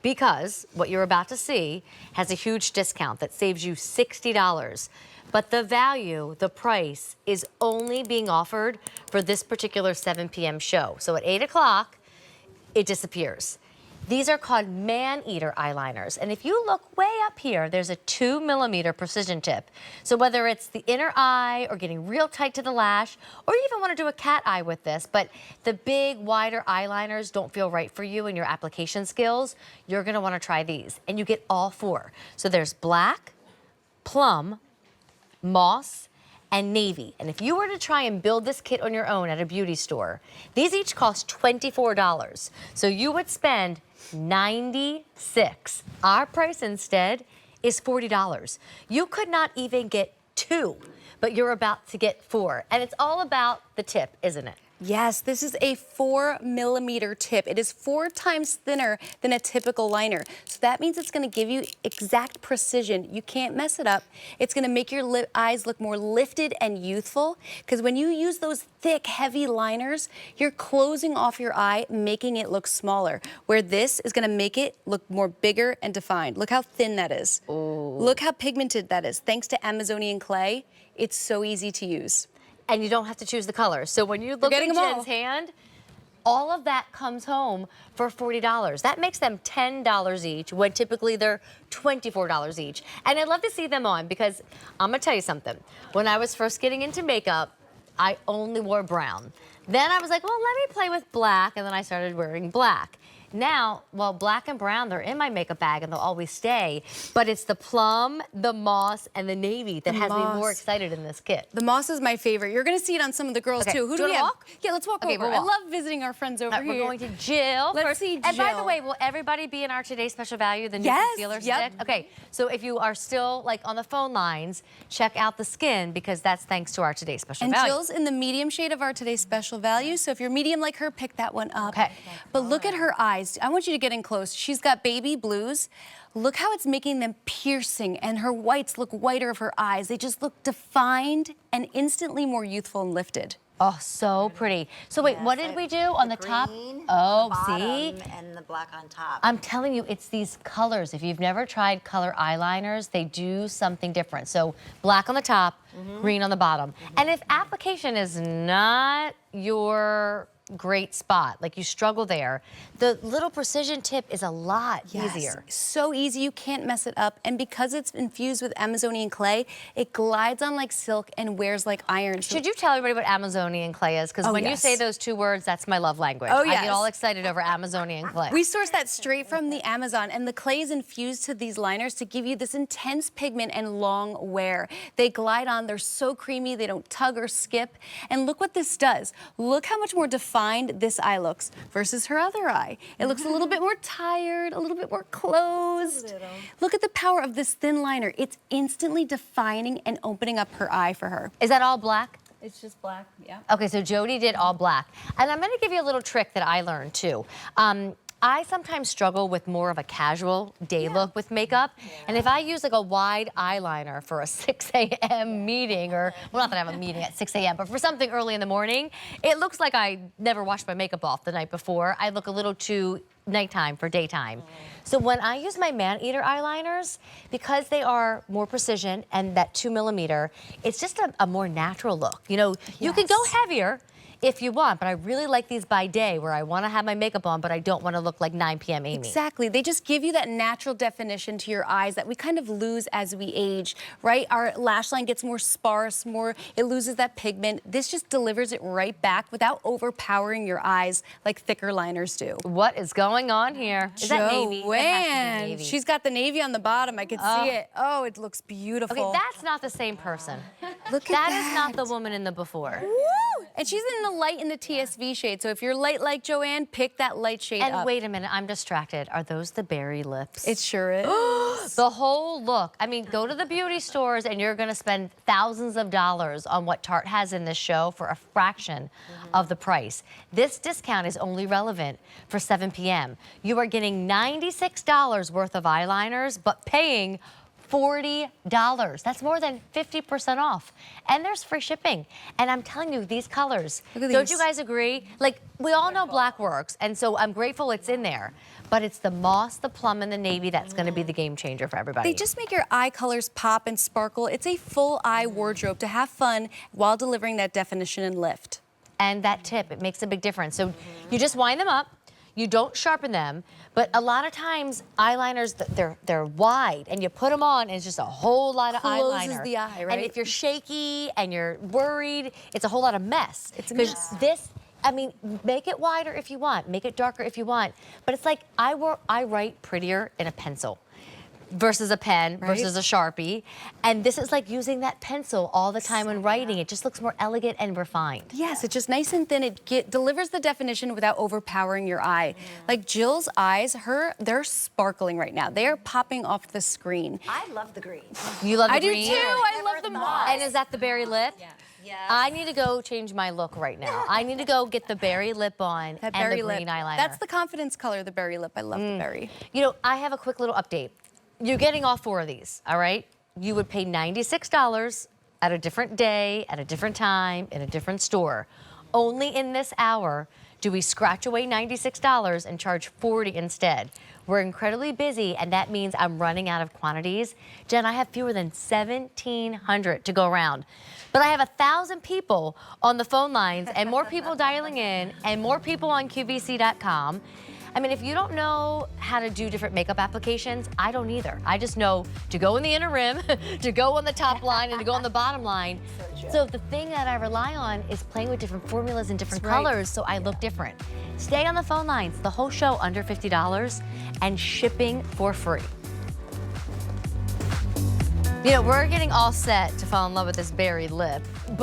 because what you're about to see has a huge discount that saves you $60. But the value, the price, is only being offered for this particular 7 p.m. show. So at 8 o'clock, it disappears. These are called Maneater eyeliners. And if you look way up here, there's a 2mm precision tip. So whether it's the inner eye or getting real tight to the lash, or you even want to do a cat eye with this, but the big, wider eyeliners don't feel right for you and your application skills, you're going to want to try these. And you get all 4. So there's black, plum, moss, and navy. And if you were to try and build this kit on your own at a beauty store, these each cost $24. So you would spend $96. Our price instead is $40. You could not even get 2, but you're about to get 4. And it's all about the tip, isn't it? Yes, this is a 4mm tip. It is 4 times thinner than a typical liner. So that means it's going to give you exact precision. You can't mess it up. It's going to make your eyes look more lifted and youthful, because when you use those thick, heavy liners, you're closing off your eye, making it look smaller, where this is going to make it look more bigger and defined. Look how thin that is. Ooh. Look how pigmented that is. Thanks to Amazonian clay, it's so easy to use. And you don't have to choose the colors. So when you look at Jen's hand, all of that comes home for $40. That makes them $10 each, when typically they're $24 each. And I'd love to see them on, because I'm gonna tell you something. When I was first getting into makeup, I only wore brown. Then I was like, well, let me play with black, and then I started wearing black. Now, well, black and brown, they're in my makeup bag and they'll always stay, but it's the plum, the moss, and the navy that has me more excited in this kit. The moss is my favorite. You're gonna see it on some of the girls too. Who do we have? Walk? Yeah, let's walk over. We'll walk. I love visiting our friends over here. We're going to Jill. Let's see Jill. And by the way, will everybody be in our Today's Special Value, the new concealer stick? Okay, so if you are still like on the phone lines, check out the skin, because that's thanks to our Today's Special Value. And Jill's in the medium shade of our Today's Special Value, so if you're medium like her, pick that one up. Okay. But look at her eyes. I want you to get in close. She's got baby blues. Look how it's making them piercing, and her whites look whiter of her eyes. They just look defined and instantly more youthful and lifted. Oh, so pretty. So wait, what did we do on the top? Oh, see? And the black on top. I'm telling you, it's these colors. If you've never tried color eyeliners, they do something different. So black on the top, green on the bottom. And if application is not your great spot, like you struggle there, the little precision tip is a lot easier. So easy, you can't mess it up. And because it's infused with Amazonian clay, it glides on like silk and wears like iron. Should you tell everybody what Amazonian clay is? Because when you say those 2 words, that's my love language. Oh, I get all excited over Amazonian clay. We source that straight from the Amazon, and the clay is infused to these liners to give you this intense pigment and long wear. They glide on, they're so creamy, they don't tug or skip. And look what this does. Look how much more defined this eye looks versus her other eye. It looks a little bit more tired, a little bit more closed. Look at the power of this thin liner. It's instantly defining and opening up her eye for her. Is that all black? It's just black, yeah. Okay, so Jody did all black. And I'm gonna give you a little trick that I learned too. I sometimes struggle with more of a casual day look with makeup. And if I use like a wide eyeliner for a 6 a.m. meeting, or, well, not that I have a meeting at 6 a.m., but for something early in the morning, it looks like I never washed my makeup off the night before. I look a little too nighttime for daytime. So when I use my Maneater eyeliners, because they are more precision and that 2mm, it's just a more natural look. You know, you can go heavier if you want, but I really like these by day, where I want to have my makeup on, but I don't want to look like 9 p.m. Amy. Exactly. They just give you that natural definition to your eyes that we kind of lose as we age, right? Our lash line gets more sparse, it loses that pigment. This just delivers it right back without overpowering your eyes like thicker liners do. What is going on here? Is that navy? Joanne. She's got the navy on the bottom. I can see it. Oh, it looks beautiful. Okay, that's not the same person. Look at that. That is not the woman in the before. Woo! And she's in the light in the TSV shade. So if you're light like Joanne, pick that light shade up. And wait a minute, I'm distracted. Are those the berry lips? It sure is. The whole look. I mean, go to the beauty stores and you're gonna spend thousands of dollars on what Tarte has in this show for a fraction of the price. This discount is only relevant for 7 p.m. You are getting $96 worth of eyeliners, but paying $40. That's more than 50% off. And there's free shipping. And I'm telling you, these colors, don't you guys agree? Like, we all know black works, and so I'm grateful it's in there. But it's the moss, the plum, and the navy that's gonna be the game changer for everybody. They just make your eye colors pop and sparkle. It's a full eye wardrobe to have fun while delivering that definition and lift. And that tip, it makes a big difference. So you just wind them up. You don't sharpen them, but a lot of times eyeliners, they're wide, and you put them on, and it's just a whole lot of eyeliner. Closes the eye, right? And if you're shaky and you're worried, it's a whole lot of mess. It's a mess. This, I mean, make it wider if you want, make it darker if you want, but it's like I write prettier in a pencil versus a pen, versus a Sharpie. And this is like using that pencil all the time when writing. It just looks more elegant and refined. Yes, it's just nice and thin. It delivers the definition without overpowering your eye. Like Jill's eyes, they're sparkling right now. They are popping off the screen. I love the green. You love the I green? do too. I love the moss. And is that the berry lip? Yeah. Yeah. I need to go change my look right now. I need to go get the berry lip on That and berry the lip. green eyeliner. That's the confidence color, the berry lip. I love the berry. You know, I have a quick little update. You're getting all 4 of these, all right? You would pay $96 at a different day, at a different time, in a different store. Only in this hour do we scratch away $96 and charge $40 instead. We're incredibly busy, and that means I'm running out of quantities. Jen, I have fewer than 1,700 to go around. But I have 1,000 people on the phone lines, and more people dialing in, and more people on QVC.com. I mean, if you don't know how to do different makeup applications, I don't either. I just know to go in the inner rim, to go on the top line, and to go on the bottom line. So the thing that I rely on is playing with different formulas and different colors so I look different. Stay on the phone lines, the whole show under $50 and shipping for free. You know, we're getting all set to fall in love with this berry lip, but